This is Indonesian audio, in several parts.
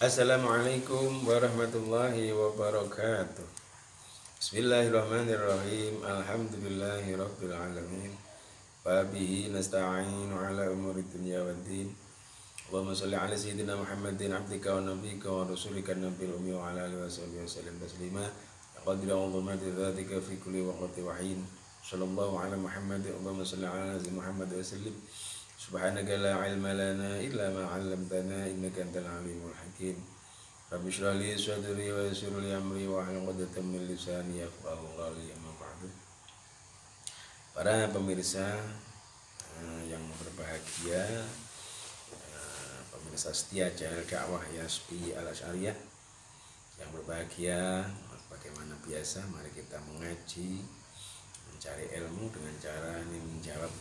Assalamualaikum warahmatullahi wabarakatuh. Bismillahirrahmanirrahim. Alhamdulillahirabbil alamin. Wa bihi nasta'inu ala umuri dunya waddin. Allahumma shalli ala sayyidina Muhammadin abdika wa nabiyyika wa rasulika nabiyil ummi wa ala alihi washabihi wasallam taslima. Qadri 'azamati dzatika fi kulli waqtin wa hin. Sallallahu ala Muhammad. Allahumma shalli ala sayyidina Muhammad wa sallim. Subhanaka la ilma lana illa ma 'allamtana innaka antal alimul hakim. Rabbi shrah li sadri wa yassir li amri wa hlul 'uqdatam min lisani yafqahu qawli. Amma ba'du. Para pemirsa yang berbahagia, pemirsa setia channel dakwah Yaspi Al Asy'ariyah yang berbahagia, bagaimana biasa mari kita mengaji, mencari ilmu dengan cara ini menjawab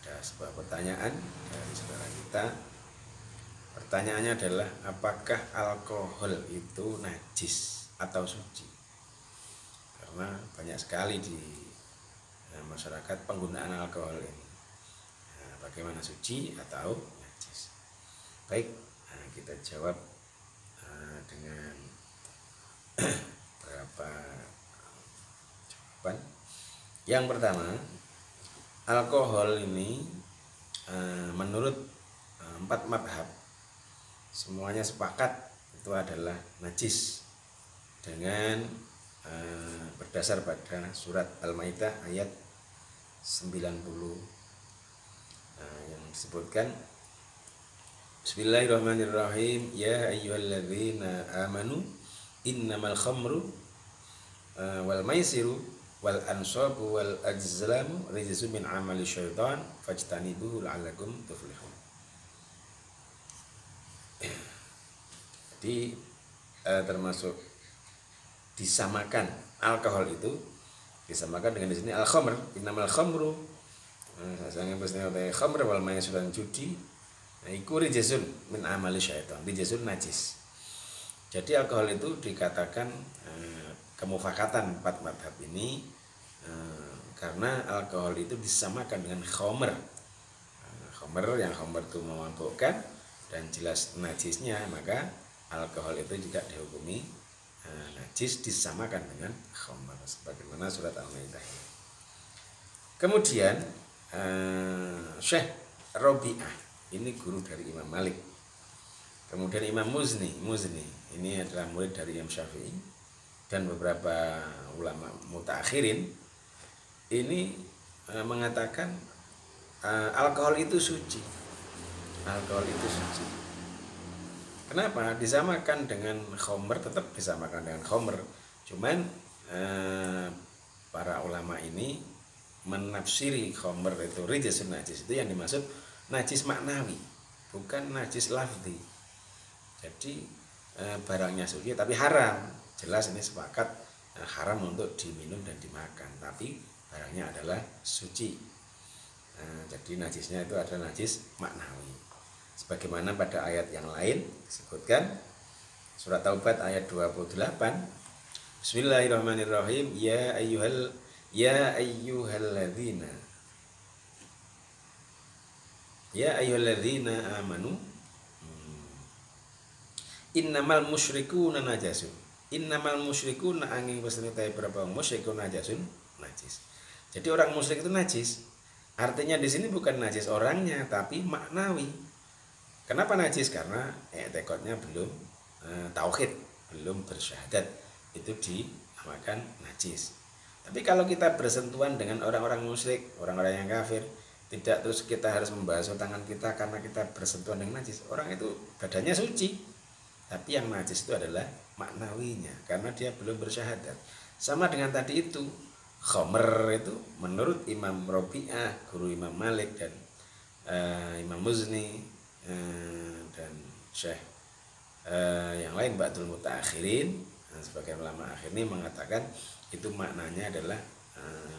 ada sebuah pertanyaan dari saudara kita. Pertanyaannya adalah, apakah alkohol itu najis atau suci? Karena banyak sekali di masyarakat penggunaan alkohol ini. Bagaimana suci atau najis? Baik, kita jawab dengan beberapa jawaban. Yang pertama, alkohol ini menurut 4 madhab semuanya sepakat itu adalah najis dengan berdasar pada surat Al-Maidah ayat 90 yang disebutkan, Bismillahirrahmanirrahim, ya ayyuhalladzina amanu innamal khamru wal maisiru wal ansabu wal azlamu rijsun min amali syaitan fajtanibuhu la'allakum tuflihun. Jadi termasuk disamakan alkohol itu disamakan dengan di sini al-khamr, innamal khamru sange pesne khamr wal maisir dan judi iku rijsun min amali syaitan, rijsun najis. Jadi alkohol itu dikatakan kemufakatan 4 madhab ini karena alkohol itu disamakan dengan khamr. Khamr yang khamr itu memabukkan dan jelas najisnya, maka alkohol itu juga dihukumi najis disamakan dengan khamr sebagaimana surat Al-Maidah. Kemudian Syekh Rabi'ah ini guru dari Imam Malik. Kemudian Imam Muzni ini adalah murid dari Imam Syafi'i dan beberapa ulama mutaakhirin ini mengatakan alkohol itu suci. Alkohol itu suci. Kenapa? Disamakan dengan khamr, tetap disamakan dengan khamr. Cuman para ulama ini menafsiri khamr itu rijsun najis, itu yang dimaksud najis maknawi, bukan najis lafzi. Jadi barangnya suci tapi haram. Jelas ini sepakat haram untuk diminum dan dimakan, tapi barangnya adalah suci. Jadi najisnya itu adalah najis maknawi. Sebagaimana pada ayat yang lain disebutkan, surat Taubat ayat 28, Bismillahirrahmanirrahim, ya ayyuhalladzina amanu innamal musyrikuuna najasun. Innamal musyrikuuna angin pesene berapa musyrikun najasun, najis. Jadi orang musyrik itu najis. Artinya di sini bukan najis orangnya tapi maknawi. Kenapa najis? Karena i'tiqadnya belum tauhid, belum bersyahadat, itu dinamakan najis. Tapi kalau kita bersentuhan dengan orang-orang musyrik, orang-orang yang kafir, tidak terus kita harus membasuh tangan kita karena kita bersentuhan dengan najis. Orang itu badannya suci, tapi yang najis itu adalah maknawinya karena dia belum bersyahadat. Sama dengan tadi itu, khamr itu menurut Imam Rabi'ah, guru Imam Malik dan Imam Muzni dan Syekh yang lain ba'dul mutaakhirin, sebagai ulama akhir ini mengatakan itu maknanya adalah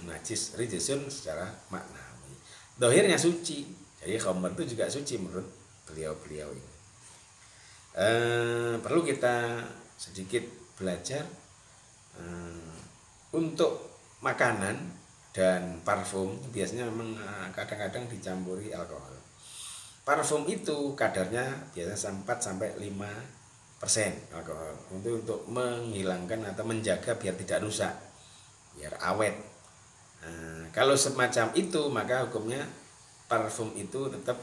najis rijsun secara maknawi. Dohirnya suci. Jadi khamr itu juga suci menurut beliau-beliau ini. Perlu kita sedikit belajar untuk makanan dan parfum biasanya memang kadang-kadang dicampuri alkohol. Parfum itu kadarnya biasanya 4 sampai 5 alkohol untuk menghilangkan atau menjaga biar tidak rusak, biar awet. Kalau semacam itu maka hukumnya parfum itu tetap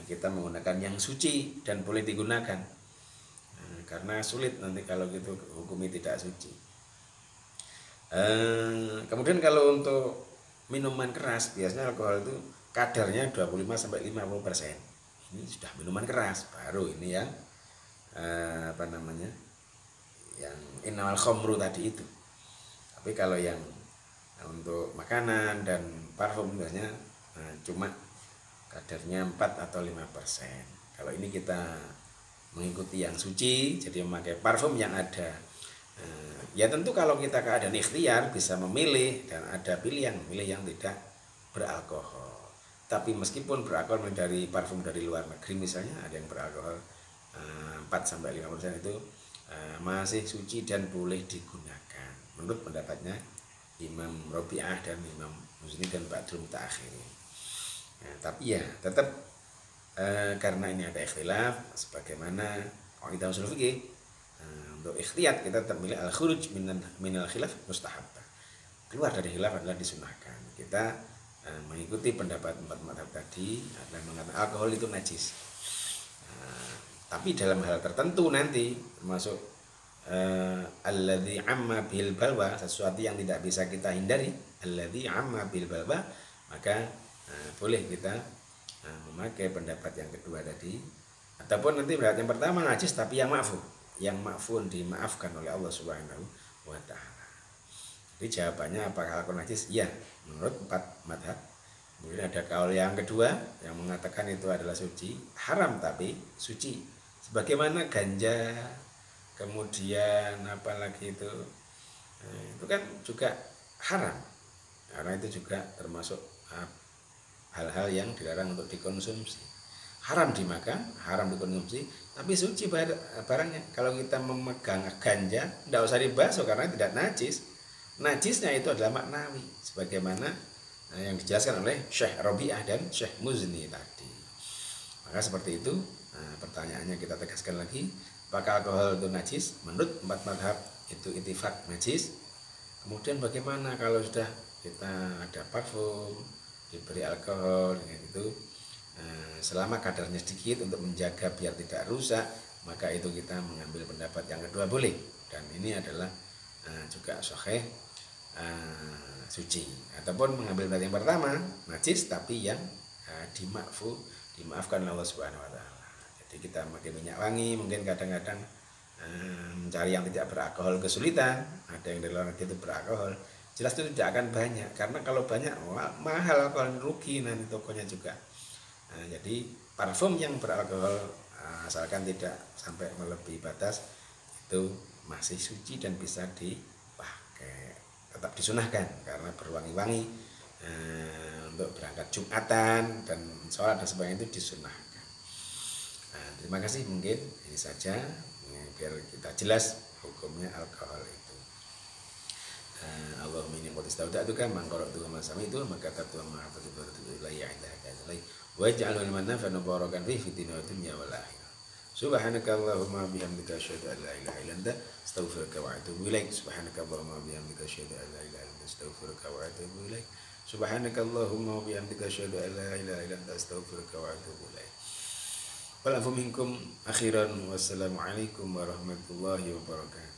kita menggunakan yang suci dan boleh digunakan, karena sulit nanti kalau gitu hukumnya tidak suci. Kemudian kalau untuk minuman keras biasanya alkohol itu kadarnya 25-50%. Ini sudah minuman keras, baru ini yang yang innamal khamru tadi itu. Tapi kalau yang untuk makanan dan parfum biasanya cuma kadarnya 4 atau 5%. Kalau ini kita mengikuti yang suci, jadi memakai parfum yang ada. Ya tentu kalau kita keadaan ikhtiar bisa memilih, dan ada pilihan memilih yang tidak beralkohol. Tapi meskipun beralkohol dari parfum dari luar negeri misalnya, ada yang beralkohol 4-5% itu masih suci dan boleh digunakan menurut pendapatnya Imam Rabi'ah dan Imam Muzni dan Ba'dul Mutaakhirin. Tapi ya tetap karena ini ada ikhtilaf, sebagaimana kaidah ushul fikih, untuk ikhtiyat kita tetap milih al-khuruj minal khilaf mustahab. Keluar dari khilaf adalah disunahkan. Kita mengikuti pendapat 4 mazhab tadi dan mengatakan alkohol itu najis. Tapi dalam hal tertentu nanti termasuk alladzi amma bil balwa, sesuatu yang tidak bisa kita hindari, alladzi amma bil balwa, maka boleh kita memakai pendapat yang kedua tadi, ataupun nanti berarti yang pertama najis tapi yang ma'fun dimaafkan oleh Allah Subhanahu wa taala. Jadi jawabannya apakah alkohol najis? Ya, menurut 4 mazhab. Kemudian ada kaul yang kedua yang mengatakan itu adalah suci, haram tapi suci. Sebagaimana ganja, kemudian apalagi itu kan juga haram. Karena itu juga termasuk hal-hal yang dilarang untuk dikonsumsi. Haram dimakan, haram dikonsumsi, tapi suci barangnya. Kalau kita memegang ganja, tidak usah dibasuh karena tidak najis. Najisnya itu adalah maknawi, sebagaimana yang dijelaskan oleh Syekh Rabi'ah dan Syekh Muzni tadi. Maka seperti itu. Pertanyaannya kita tegaskan lagi, apakah alkohol itu najis? Menurut 4 mazhab itu ittifaq najis. Kemudian bagaimana kalau sudah kita ada parfum diberi alkohol gitu, selama kadarnya sedikit untuk menjaga biar tidak rusak, maka itu kita mengambil pendapat yang kedua boleh, dan ini adalah juga sahih, suci. Ataupun mengambil pendapat yang pertama najis tapi yang dimaafkan Allah Subhanahu wa taala. Jadi kita pakai minyak wangi, mungkin kadang-kadang mencari yang tidak beralkohol kesulitan, ada yang dari luar negeri itu beralkohol, jelas itu tidak akan banyak, karena kalau banyak mahal, alkohol rugi nanti tokonya juga. Jadi parfum yang beralkohol asalkan tidak sampai melebihi batas itu masih suci dan bisa dipakai, tetap disunahkan karena berwangi-wangi untuk berangkat Jumatan dan sholat dan sebagainya itu disunahkan. Terima kasih, mungkin ini saja biar kita jelas hukumnya alkohol itu. Allahumma inni qad istau'tuka man qara'tuhu ma sami'tu maka tatu ma hafadtu ilayya indaka ilai waj'alhu liman nafa'an barakan fi dunya wa dunya wal akhirah. Subhanaka Allahumma bihamdika asyhadu an la ilaha illa anta astaghfiruka wa atubu ilaik. Subhanaka Allahumma bihamdika asyhadu an la ilaha illa anta astaghfiruka wa atubu ilaik. Subhanaka Allahumma bihamdika asyhadu an la ilaha illa anta astaghfiruka wa atubu ilaik. Walafu minkum akhiran, wassalamualaikum warahmatullahi wabarakatuh.